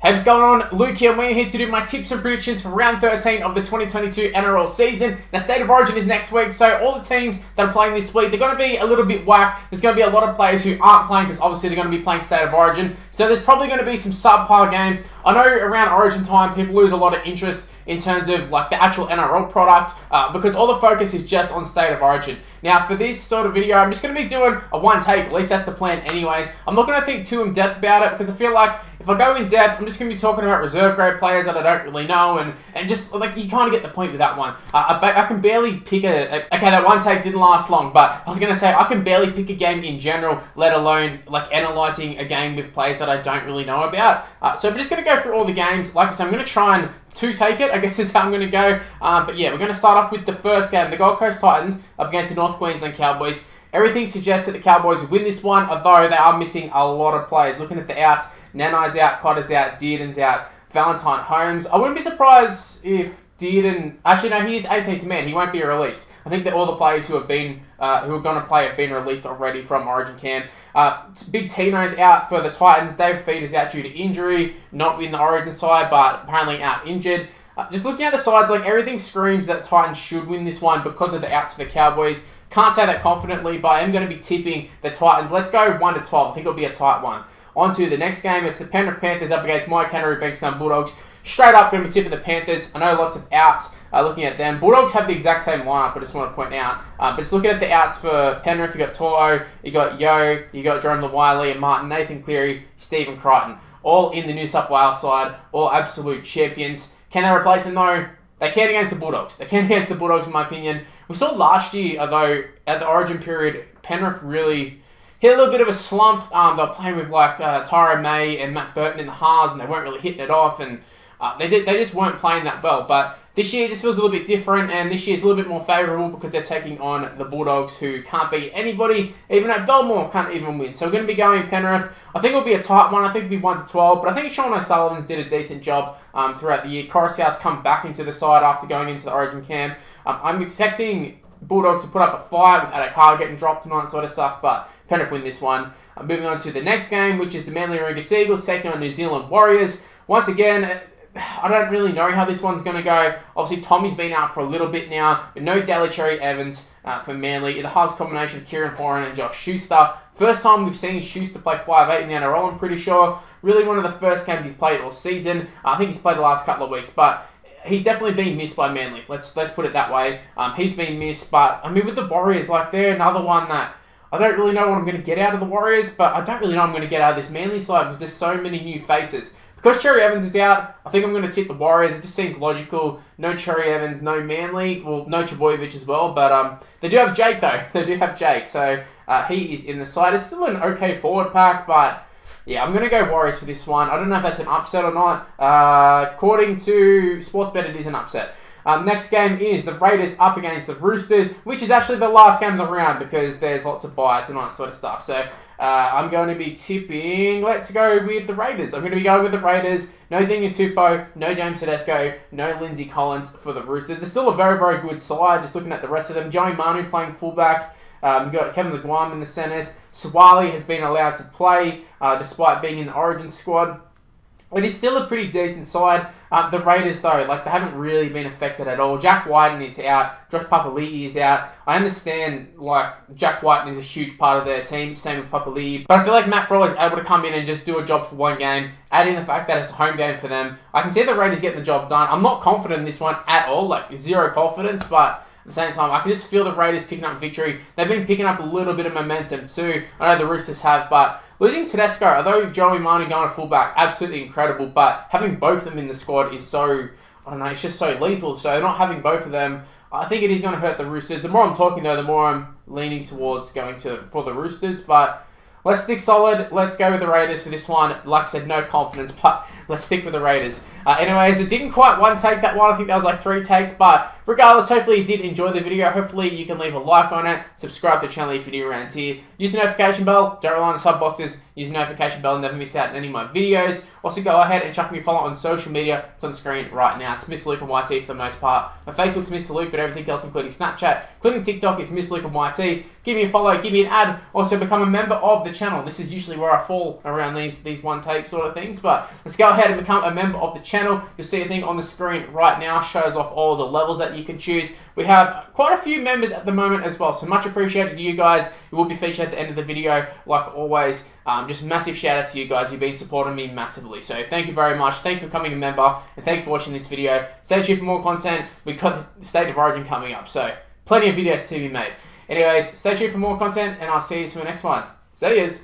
Hey, what's going on? Luke here, and we're here to do my tips and predictions for round 13 of the 2022 NRL season. Now, State of Origin is next week, so all the teams that are playing this week, they're going to be a little bit whack. There's going to be a lot of players who aren't playing because obviously they're going to be playing State of Origin. So there's probably going to be some subpar games. I know around Origin time, people lose a lot of interest in terms of like the actual NRL product because all the focus is just on State of Origin. Now, for this sort of video, I'm just going to be doing a one take. At least that's the plan anyways. I'm not going to think too in depth about it because I feel like if I go in depth, I'm just going to be talking about reserve grade players that I don't really know, and just like you kind of get the point with that one. I can barely pick okay, that one take didn't last long, but I was going to say I can barely pick a game in general, let alone like analysing a game with players that I don't really know about. So I'm just going to go through all the games. Like I said, I'm going to try and take it, I guess is how I'm going to go. But yeah, we're going to start off with the first game, the Gold Coast Titans up against the North Queensland Cowboys. Everything suggests that the Cowboys will win this one, although they are missing a lot of players. Looking at the outs, Nanai's out, Cotter's out, Dearden's out, Valentine Holmes. I wouldn't be surprised if Dearden... Actually, no, he is 18th man. He won't be released. I think that all the players who are going to play have been released already from Origin camp. Big Tino's out for the Titans. Dave Feeder's out due to injury, not in the Origin side, but apparently out injured. Just looking at the sides, like everything screams that Titans should win this one because of the outs for the Cowboys. Can't say that confidently, but I am going to be tipping the Titans. Let's go 1-12. I think it'll be a tight one. On to the next game. It's the Penrith Panthers up against my Canterbury Bankstown Bulldogs. Straight up, going to be tipping the Panthers. I know lots of outs looking at them. Bulldogs have the exact same lineup, I just want to point out. But just looking at the outs for Penrith, you got To'o, you got Yo, you got Jerome Lawiley and Martin, Nathan Cleary, Stephen Crichton. All in the New South Wales side, all absolute champions. Can they replace them though? They can against the Bulldogs. They can against the Bulldogs, in my opinion. We saw last year, although, at the Origin period, Penrith really hit a little bit of a slump. They were playing with like Tyro May and Matt Burton in the halves, and they weren't really hitting it off, and they just weren't playing that well. But this year just feels a little bit different, and this year's a little bit more favourable because they're taking on the Bulldogs, who can't beat anybody. Even at Belmore can't even win. So we're going to be going Penrith. I think it'll be a tight one. I think it'll be 1-12. But I think Sean O'Sullivan's did a decent job throughout the year. Coruscant's come back into the side after going into the Origin camp. I'm expecting Bulldogs to put up a fight with Addo getting dropped and all that sort of stuff, but Penrith win this one. Moving on to the next game, which is the Manly Warringah Seagulls taking on New Zealand Warriors. Once again, I don't really know how this one's going to go. Obviously, Tommy's been out for a little bit now, but no Daly Cherry Evans for Manly. The halves combination of Kieran Foran and Josh Schuster. First time we've seen Schuster play 5'8" in the NRL, I'm pretty sure. Really one of the first games he's played all season. I think he's played the last couple of weeks, but he's definitely been missed by Manly. Let's put it that way. He's been missed, but I mean with the Warriors, like they're another one that I don't really know what I'm going to get out of the Warriors, but I don't really know what I'm going to get out of this Manly side because there's so many new faces. Because Cherry Evans is out, I think I'm going to tip the Warriors. It just seems logical. No Cherry Evans, no Manly. Well, no Trbojevic as well, but they do have Jake though. They do have Jake, so he is in the side. It's still an okay forward pack, but yeah, I'm going to go Warriors for this one. I don't know if that's an upset or not. According to Sportsbet, it is an upset. Next game is the Raiders up against the Roosters, which is actually the last game of the round because there's lots of buys and all that sort of stuff. So I'm going to be tipping, let's go with the Raiders. I'm going to be going with the Raiders. No Daniel Tupou, no James Tedesco, no Lindsay Collins for the Roosters. They're still a very, very good side, just looking at the rest of them. Joey Manu playing fullback. We've got Kevin LeGuam in the centres. Sawali has been allowed to play despite being in the Origin squad. It is still a pretty decent side. The Raiders, though, like they haven't really been affected at all. Jack Whiten is out. Josh Papali'i is out. I understand, like, Jack Whiten is a huge part of their team. Same with Papali'i. But I feel like Matt Frawley is able to come in and just do a job for one game. Add in the fact that it's a home game for them. I can see the Raiders getting the job done. I'm not confident in this one at all. Like, zero confidence, but at the same time, I can just feel the Raiders picking up victory. They've been picking up a little bit of momentum too. I know the Roosters have, but losing Tedesco, although Joey Manu going to fullback, absolutely incredible, but having both of them in the squad is so, I don't know, it's just so lethal. So not having both of them, I think it is going to hurt the Roosters. The more I'm talking though, the more I'm leaning towards going for the Roosters, but let's stick solid. Let's go with the Raiders for this one. Like I said, no confidence, but let's stick with the Raiders. Anyways, it didn't quite one take that one. I think that was like 3 takes, but regardless, hopefully you did enjoy the video. Hopefully you can leave a like on it. Subscribe to the channel if you're new around here. Use the notification bell. Don't rely on the sub boxes. Use the notification bell and never miss out on any of my videos. Also, go ahead and chuck me a follow on social media. It's on the screen right now. It's Mr. Luke and YT for the most part. My Facebook's Mr. Luke, but everything else, including Snapchat, including TikTok, is Mr. Luke and YT. Give me a follow. Give me an ad. Also, become a member of the channel. This is usually where I fall around these one take sort of things, but let's go ahead and become a member of the channel. You'll see a thing on the screen right now, shows off all the levels that you can choose. We have quite a few members at the moment as well, so much appreciated to you guys. It will be featured at the end of the video, like always. Just massive shout out to you guys. You've been supporting me massively, so thank you very much. Thank you for becoming a member, and thank you for watching this video. Stay tuned for more content. We've got the State of Origin coming up, so plenty of videos to be made. Anyways, stay tuned for more content, and I'll see you for the next one. See yous.